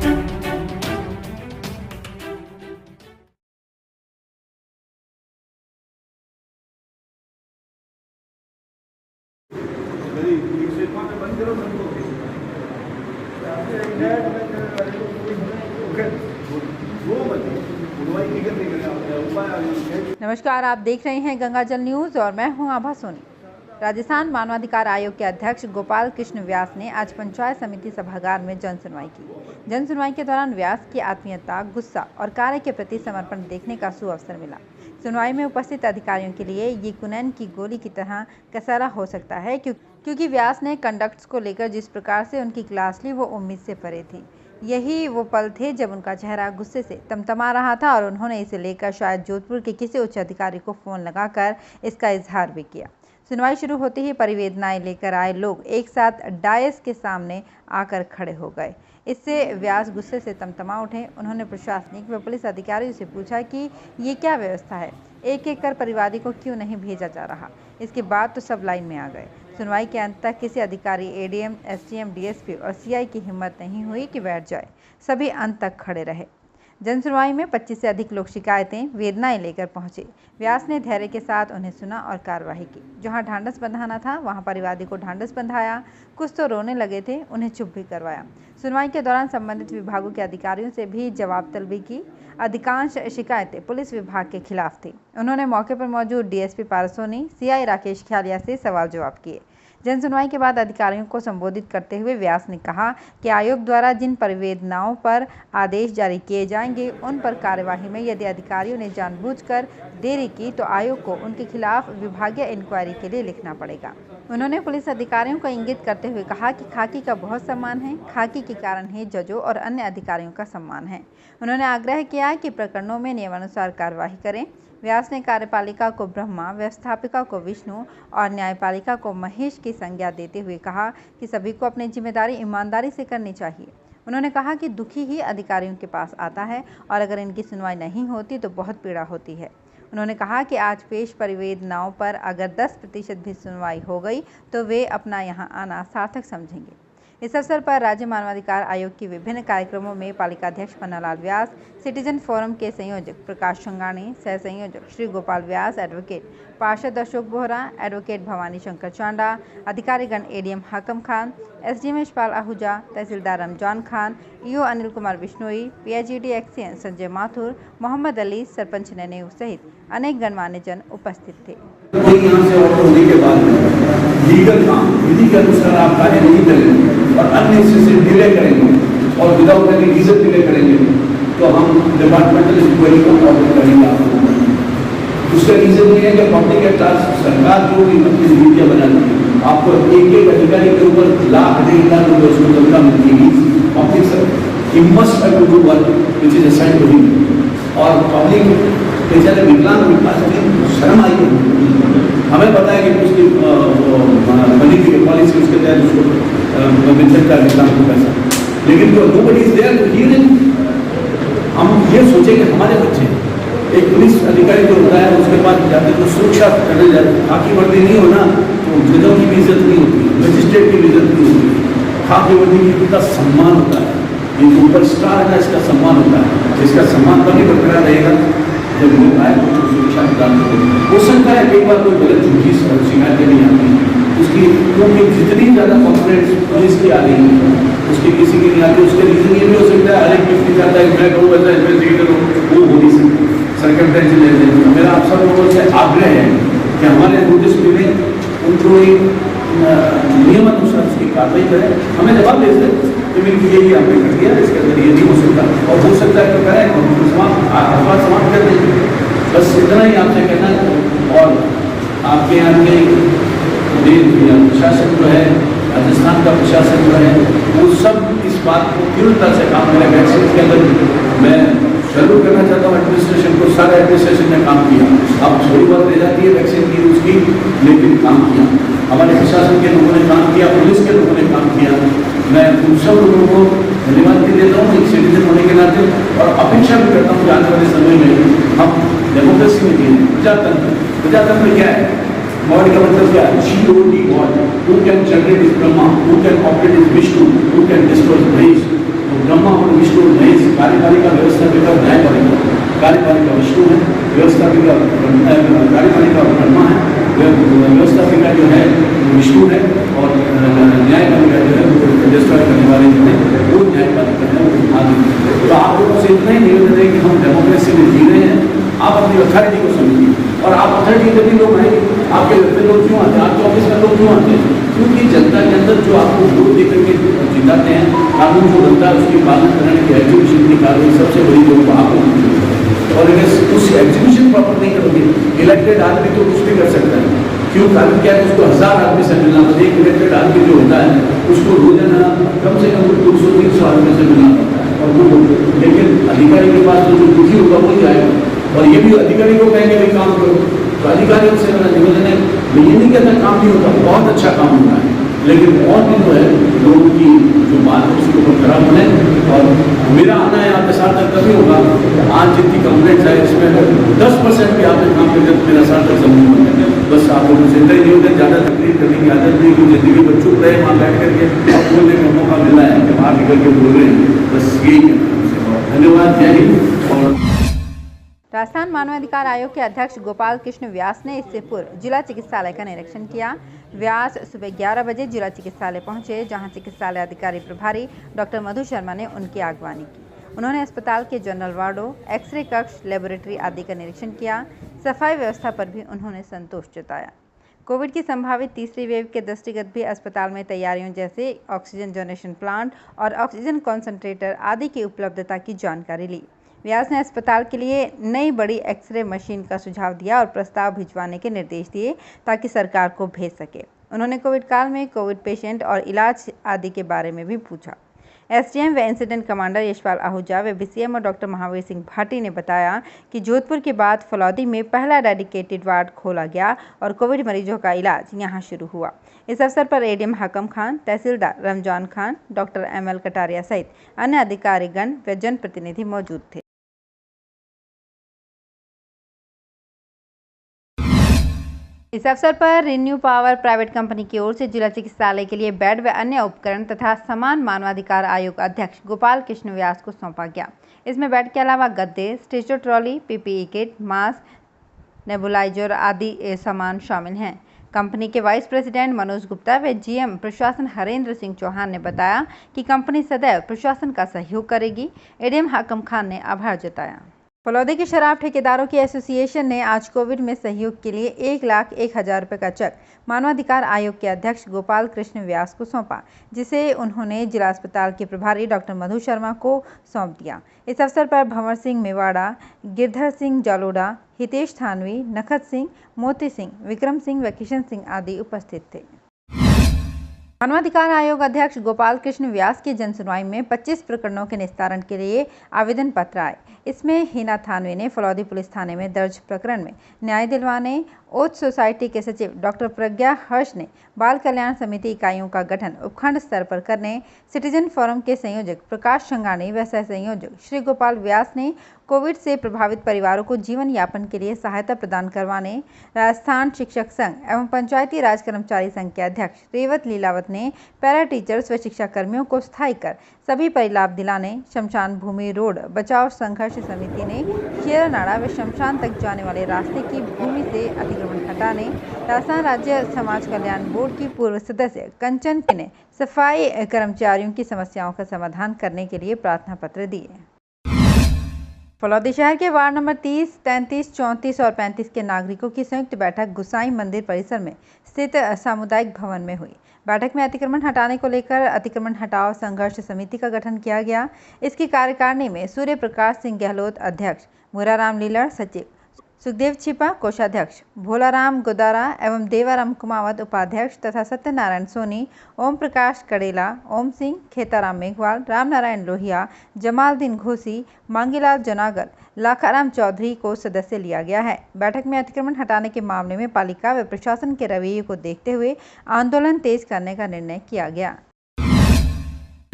नमस्कार, आप देख रहे हैं गंगाजल न्यूज और मैं हूं आभा सोनी। राजस्थान मानवाधिकार आयोग के अध्यक्ष गोपाल कृष्ण व्यास ने आज पंचायत समिति सभागार में जन सुनवाई की। जन सुनवाई के दौरान व्यास की आत्मीयता, गुस्सा और कार्य के प्रति समर्पण देखने का सुअवसर मिला। सुनवाई में उपस्थित अधिकारियों के लिए ये कुनैन की गोली की तरह कसरा हो सकता है, क्योंकि व्यास ने कंडक्ट्स को लेकर जिस प्रकार से उनकी क्लास ली वो उम्मीद से परे थी। यही वो पल थे जब उनका चेहरा गुस्से से तमतमा रहा था और उन्होंने इसे लेकर शायद जोधपुर के किसी उच्च अधिकारी को फ़ोन लगाकर इसका इजहार भी किया। सुनवाई शुरू होते ही परिवेदनाएं लेकर आए लोग एक साथ डायस के सामने आकर खड़े हो गए। इससे व्यास गुस्से से तमतमा उठे। उन्होंने प्रशासनिक व पुलिस अधिकारियों से पूछा कि ये क्या व्यवस्था है, एक एक कर परिवादी को क्यों नहीं भेजा जा रहा। इसके बाद तो सब लाइन में आ गए। सुनवाई के अंत तक किसी अधिकारी, एडीएम, एसडीएम, डीएसपी और सीआई की हिम्मत नहीं हुई कि बैठ जाए। सभी अंत तक खड़े रहे। जन सुनवाई में 25 से अधिक लोग शिकायतें, वेदनाएं लेकर पहुंचे। व्यास ने धैर्य के साथ उन्हें सुना और कार्रवाई की। जहां ढांढस बंधाना था वहां परिवादी को ढांढस बंधाया। कुछ तो रोने लगे थे, उन्हें चुप भी करवाया। सुनवाई के दौरान संबंधित विभागों के अधिकारियों से भी जवाब तलबी की। अधिकांश शिकायतें पुलिस विभाग के खिलाफ थी। उन्होंने मौके पर मौजूद डीएसपी पारसोनी, सीआई राकेश ख्यालिया से सवाल जवाब किए। जन सुनवाई के बाद अधिकारियों को संबोधित करते हुए व्यास ने कहा कि आयोग द्वारा जिन परिवेदनाओं पर आदेश जारी किए जाएंगे उन पर कार्यवाही में यदि अधिकारियों ने जानबूझकर देरी की तो आयोग को उनके खिलाफ विभागीय इंक्वायरी के लिए लिखना पड़ेगा। उन्होंने पुलिस अधिकारियों को इंगित करते हुए कहा कि खाकी का बहुत सम्मान है, खाकी के कारण ही जजों और अन्य अधिकारियों का सम्मान है। उन्होंने आग्रह किया कि प्रकरणों में नियमानुसार कार्यवाही करें। व्यास ने कार्यपालिका को ब्रह्मा, व्यवस्थापिका को विष्णु और न्यायपालिका को महेश की संज्ञा देते हुए कहा कि सभी को अपनी जिम्मेदारी ईमानदारी से करनी चाहिए। उन्होंने कहा कि दुखी ही अधिकारियों के पास आता है और अगर इनकी सुनवाई नहीं होती तो बहुत पीड़ा होती है। उन्होंने कहा कि आज पेश परिवेदनाओं पर अगर 10% भी सुनवाई हो गई तो वे अपना यहाँ आना सार्थक समझेंगे। इस अवसर पर राज्य मानवाधिकार आयोग के विभिन्न कार्यक्रमों में पालिकाध्यक्ष पन्नालाल व्यास, सिटीजन फोरम के संयोजक प्रकाश संगाणी, सह संयोजक श्री गोपाल व्यास, एडवोकेट पार्षद अशोक बोहरा, एडवोकेट भवानी शंकर चांडा, अधिकारीगण ADM Hakam Khan, SDM Yashpal Ahuja, tehsildar Ramzan Khan, EO Anil Kumar Bishnoi, PHED XEN Sanjay Mathur, Mohammad Ali, sarpanch Naineu सहित अनेक गणमान्य जन उपस्थित थे। लीगल काम विधि के अनुसार आप कार्य नहीं करेंगे और अन्य से डिले करेंगे और विदाउट एनी रीजन डिले करेंगे तो हम डिपार्टमेंटल इंक्वायरी को ऑर्डर करेंगे आपको। उसका रीजन ये है कि पब्लिक एट लार्ज सरकार जो भी अपनी नीतियां बनाती है आपको एक एक अधिकारी के ऊपर लाख 1.5 लाख रुपये उसको तनख्वाह मिलती है। Public sir he must have to do work which is assigned to him और पब्लिक बेचारे विकलांग शर्म आई है। हमें पता है कि उसकी बनी थी पॉलिसी उसके तहत उसको मिल सकता है विकलांग को पैसा, लेकिन जो nobody is there to hear it. हम ये सोचें कि हमारे बच्चे एक पुलिस अधिकारी जो होता है उसके पास जाते तो सुरक्षा करने जाते, खाकी वर्दी नहीं होना तो जजों की भी इज्जत नहीं होती, मजिस्ट्रेट की भी इज्जत नहीं होती। खाकी वर्दी की कितना सम्मान होता है, ये सुपर स्टार है इसका सम्मान होता है। इसका सम्मान तभी बरकरार रहेगा जब लोग आए तो सुरक्षा प्रदान करें। हो सकता है कई बार कोई गलत झूठी शिकायतें नहीं आती उसकी, क्योंकि जितनी ज़्यादा कॉम्प्लेंट्स पुलिस की आ रही है उसकी किसी की नहीं आती। उसके रीजन ये भी हो सकता है हर एक व्यक्ति चाहता है मैं करूँ ऐसा इन्वेस्टिगेटर हूँ, वो हो नहीं सकती। सर्कमस्टेंसेस ले लेते। मेरा आप सब लोगों से आग्रह है कि हमारे नोटिस मिले उनको नियमानुसार उसकी कार्रवाई करें। हमें जवाब दे सकते कि यही आपने कर दिया, इसके अंदर ये नहीं हो सकता और हो सकता है तो करें और समाप्त कर देंगे। बस इतना ही आपसे कहना है। और आपके यहाँ के प्रशासन जो है, राजस्थान का प्रशासन जो है, वो सब इस बात को तीव्रता से काम करें। वैक्सीन के अंदर मैं सैल्यूट करना चाहता हूँ एडमिनिस्ट्रेशन को। सारा एडमिनिस्ट्रेशन ने काम किया। अब थोड़ी बहुत रह जाती है वैक्सीन की उसकी, लेकिन काम किया। हमारे प्रशासन के लोगों ने काम किया, पुलिस के लोगों ने काम किया। मैं उन सब लोगों को धन्यवाद भी देता हूँ एक सिटीजन होने के नाते और अपेक्षा भी करता हूँ कि आने वाले समय में हम डेमोक्रेसी में जीएं। प्रजातंत्र क्या है? गॉड का मतलब क्या है? GOD God, who can generate is Brahma, who can operate is Vishnu, who can destroy is Mahesh. तो ब्रह्मा और विष्णु कार्यपालिका व्यवस्थापिका न्यायपालिका, कार्यपालिका विष्णु है, व्यवस्थापिका कार्यपालिका ब्रह्मा है, व्यवस्थापिका जो है विष्णु है, और न्यायपालिका जो है वो रजिस्ट्रार करने वाले जो है वो न्यायपालिका है, वो आदि। तो आप लोगों से इतना ही निवेदन है कि हम डेमोक्रेसी में जी रहे हैं, आप अपनी अथॉरिटी को समझिए, और आप अथॉरिटी के भी लोग आएंगे, आपके घर पे लोग क्यों आते हैं, आपके ऑफिस में लोग क्यों आते हैं? क्योंकि जनता के अंदर जो आपको वोट देकर के जिताते हैं, कानून जो बनता है उसकी पालन करने की एग्जीक्यूशन की कार्रवाई सबसे बड़ी जो आपको, और अगर उस एग्जीक्यूशन प्रॉपर नहीं करोगे, इलेक्टेड आदमी तो कुछ भी कर सकता है। क्यों? कारण क्या है? उसको 1000 आदमी से मिलना पड़ता है। एक इलेक्टेड आदमी जो होता है उसको रोजाना कम से कम 200-300 आदमी से मिलना पड़ता है, और वो लेकिन अधिकारी के पास तो जो दुखी होगा वो जाएगा, और ये भी अधिकारी को कहेंगे भाई काम करो, तो अधिकारियों से मेरा निवेदन है, मैं ये नहीं कहता काम नहीं होता, बहुत अच्छा काम होता है, लेकिन और भी जो है लोगों की जो बात है उसके ऊपर खराब होने। और मेरा आना है आपके साथ तक तभी होगा, आज जितनी कंप्लेंट्स है इसमें 10% भी आपने काम करके तो मेरा साथ तक समूह होगा। बस आप लोगों से इतना ही निवेदन, ज़्यादा तकलीफ करने की आदत नहीं, क्योंकि जिंदगी में चुप रहे वहाँ बैठ करके अब बोलने का मौका मिला है कि बाहर निकल के बोल रहे हैं, बस यही कहना है। धन्यवाद, जय हिंद। और राजस्थान मानवाधिकार आयोग के अध्यक्ष गोपाल कृष्ण व्यास ने इससे पूर्व जिला चिकित्सालय का निरीक्षण किया। व्यास सुबह 11 बजे जिला चिकित्सालय पहुंचे, जहां चिकित्सालय अधिकारी प्रभारी डॉक्टर मधु शर्मा ने उनकी अगवानी की। उन्होंने अस्पताल के जनरल वार्डों, एक्सरे कक्ष, लेबोरेटरी आदि का निरीक्षण किया। सफाई व्यवस्था पर भी उन्होंने संतोष जताया। कोविड की संभावित तीसरी वेव के दृष्टिगत भी अस्पताल में तैयारियों जैसे ऑक्सीजन डोनेशन प्लांट और ऑक्सीजन कॉन्सेंट्रेटर आदि की उपलब्धता की जानकारी ली। व्यास ने अस्पताल के लिए नई बड़ी एक्सरे मशीन का सुझाव दिया और प्रस्ताव भिजवाने के निर्देश दिए ताकि सरकार को भेज सके। उन्होंने कोविड काल में कोविड पेशेंट और इलाज आदि के बारे में भी पूछा। एसडीएम व इंसिडेंट कमांडर यशपाल आहूजा व बीसीएमओ डॉक्टर महावीर सिंह भाटी ने बताया कि जोधपुर के बाद फलौदी में पहला डेडिकेटेड वार्ड खोला गया और कोविड मरीजों का इलाज यहां शुरू हुआ। इस अवसर पर एडीएम हाकम खान, तहसीलदार रमजान खान, डॉक्टर एमएल कटारिया सहित अन्य अधिकारीगण व जनप्रतिनिधि मौजूद थे। इस अवसर पर रिन्यू पावर प्राइवेट कंपनी की ओर से जिला चिकित्सालय के लिए बेड व अन्य उपकरण तथा सामान मानवाधिकार आयोग अध्यक्ष गोपाल कृष्ण व्यास को सौंपा गया। इसमें बेड के अलावा गद्दे, stretcher trolley, PPE kit, mask, nebuliser आदि सामान शामिल हैं। कंपनी के वाइस प्रेसिडेंट मनोज गुप्ता व जीएम प्रशासन हरेंद्र सिंह चौहान ने बताया कि कंपनी सदैव प्रशासन का सहयोग करेगी। एडीएम हाकम खान ने आभार जताया। फलौदी के शराब ठेकेदारों की एसोसिएशन ने आज कोविड में सहयोग के लिए 1,01,000 रुपये का चेक मानवाधिकार आयोग के अध्यक्ष गोपाल कृष्ण व्यास को सौंपा, जिसे उन्होंने जिला अस्पताल के प्रभारी डॉक्टर मधु शर्मा को सौंप दिया। इस अवसर पर भंवर सिंह मेवाड़ा, गिरधर सिंह जालोड़ा, हितेश थानवी, नखत सिंह, मोती सिंह, विक्रम सिंह व किशन सिंह आदि उपस्थित थे। मानवाधिकार आयोग अध्यक्ष गोपाल कृष्ण व्यास की जनसुनवाई में 25 प्रकरणों के निस्तारण के लिए आवेदन पत्र आए। इसमें हिना थानवी ने फलौदी पुलिस थाने में दर्ज प्रकरण में न्याय दिलवाने, ओथ सोसाइटी के सचिव डॉक्टर प्रज्ञा हर्ष ने बाल कल्याण समिति इकाइयों का गठन उपखंड स्तर पर करने, सिटीजन फोरम के संयोजक प्रकाश संगानी व सह संयोजक श्री गोपाल व्यास ने कोविड से प्रभावित परिवारों को जीवन यापन के लिए सहायता प्रदान करवाने, राजस्थान शिक्षक संघ एवं पंचायती राज कर्मचारी संघ के अध्यक्ष रेवत लीलावत ने पैरा टीचर्स व शिक्षा कर्मियों को स्थायी कर सभी परिलाभ दिलाने, शमशान भूमि रोड बचाव संघर्ष समिति ने शेरानाड़ा व शमशान तक जाने वाले रास्ते की भूमि से अतिक्रमण हटाने, राजस्थान राज्य समाज कल्याण बोर्ड की पूर्व सदस्य कंचन ने सफाई कर्मचारियों की समस्याओं का समाधान करने के लिए प्रार्थना पत्र दिए। फलौदी शहर के वार्ड नंबर 30, 33, 34 और 35 के नागरिकों की संयुक्त बैठक गुसाई मंदिर परिसर में स्थित सामुदायिक भवन में हुई। बैठक में अतिक्रमण हटाने को लेकर अतिक्रमण हटाओ संघर्ष समिति का गठन किया गया। इसकी कार्यकारिणी में सूर्य प्रकाश सिंह गहलोत अध्यक्ष, मुराराम लीलड़ सचिव, सुखदेव छिपा कोषाध्यक्ष, भोलाराम गोदारा एवं देवाराम कुमावत उपाध्यक्ष तथा सत्यनारायण सोनी, ओम प्रकाश कड़ेला, ओम सिंह, खेताराम मेघवाल, रामनारायण लोहिया, जमालदीन घोसी, मांगीलाल जनागर, लाखाराम चौधरी को सदस्य लिया गया है। बैठक में अतिक्रमण हटाने के मामले में पालिका व प्रशासन के रवैये को देखते हुए आंदोलन तेज करने का निर्णय किया गया।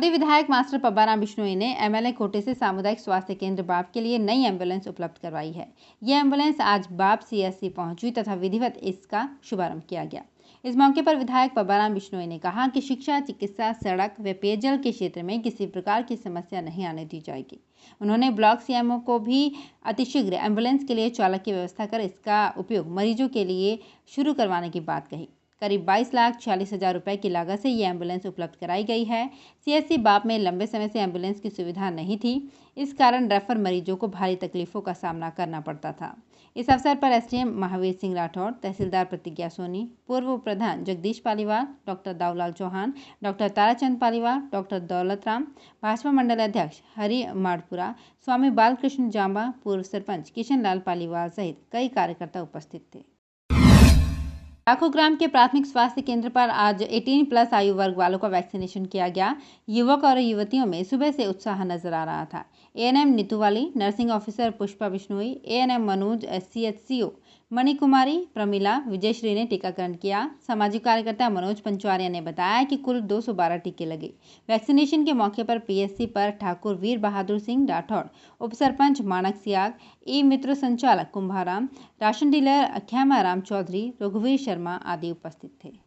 विधायक मास्टर पब्बाराम बिश्नोई ने एमएलए कोटे से सामुदायिक स्वास्थ्य केंद्र बाप के लिए नई एम्बुलेंस उपलब्ध करवाई है। यह एम्बुलेंस आज बाप सीएससी पहुंची तथा विधिवत इसका शुभारंभ किया गया। इस मौके पर विधायक पब्बाराम बिश्नोई ने कहा कि शिक्षा, चिकित्सा, सड़क व पेयजल के क्षेत्र में किसी प्रकार की समस्या नहीं आने दी जाएगी। उन्होंने ब्लॉक सीएमओ को भी अतिशीघ्र एम्बुलेंस के लिए चालक की व्यवस्था कर इसका उपयोग मरीजों के लिए शुरू करवाने की बात कही। करीब 22,40,000 रुपए की लागत से ये एम्बुलेंस उपलब्ध कराई गई है। सीएचसी बाप में लंबे समय से एम्बुलेंस की सुविधा नहीं थी, इस कारण रेफर मरीजों को भारी तकलीफों का सामना करना पड़ता था। इस अवसर पर एसडीएम महावीर सिंह राठौड़, तहसीलदार प्रतिज्ञा सोनी, पूर्व प्रधान Jagdish Paliwal, doctor Daulal Chauhan, doctor Tarachand Paliwal, doctor Daulat Ram, Bhajpa मंडल अध्यक्ष हरि माड़पुरा, स्वामी बालकृष्ण जांबा, पूर्व सरपंच किशन लाल पालीवाल सहित कई कार्यकर्ता उपस्थित थे। लाखों ग्राम के प्राथमिक स्वास्थ्य केंद्र पर आज 18+ आयु वर्ग वालों का वैक्सीनेशन किया गया। युवक और युवतियों में सुबह से उत्साह नजर आ रहा था। ANM Neetu Wali, nursing officer Pushpa Bishnoi, ANM Manoj, CHCO Manikumari, Pramila, Vijayshree ने टीकाकरण किया। सामाजिक कार्यकर्ता मनोज पंचवारिया ने बताया कि कुल 212 टीके लगे। वैक्सीनेशन के मौके पर पीएससी पर ठाकुर वीर बहादुर सिंह राठौड़, उप सरपंच मानक सियाग, ई मित्र संचालक कुंभाराम, राशन डीलर ख्यामा राम चौधरी, रघुवीर शर्मा आदि उपस्थित थे।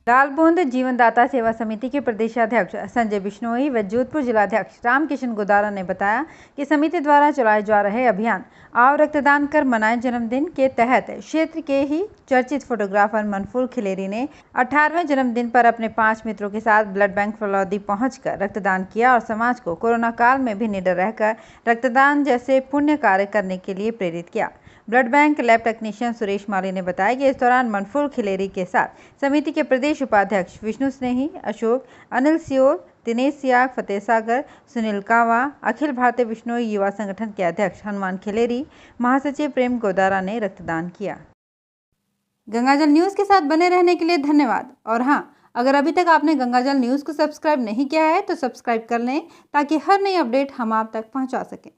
लालबूंद जीवनदाता सेवा समिति के प्रदेशाध्यक्ष संजय बिश्नोई व जोधपुर जिलाध्यक्ष रामकिशन गोदारा ने बताया कि समिति द्वारा चलाए जा रहे अभियान आओ रक्तदान कर मनाए जन्मदिन के तहत क्षेत्र के ही चर्चित फोटोग्राफर मनफूर खिलेरी ने 18वें जन्मदिन पर अपने 5 मित्रों के साथ ब्लड बैंक फलौदी पहुंचकर रक्तदान किया और समाज को कोरोना काल में भी निडर रहकर रक्तदान जैसे पुण्य कार्य करने के लिए प्रेरित किया। Blood bank lab technician Suresh Mali ने बताया कि इस दौरान मनफूर खिलेरी के साथ समिति के प्रदेश उपाध्यक्ष विष्णु स्नेही, अशोक, अनिल सियोल, दिनेश सियाग, फतेह सागर, सुनील कावा, अखिल भारतीय बिश्नोई युवा संगठन के अध्यक्ष हनुमान खिलेरी, महासचिव प्रेम गोदारा ने रक्तदान किया। गंगाजल न्यूज़ के साथ बने रहने के लिए धन्यवाद। और हाँ, अगर अभी तक आपने गंगाजल न्यूज़ को सब्सक्राइब नहीं किया है तो सब्सक्राइब कर लें ताकि हर नई अपडेट हम आप तक पहुँचा सकें।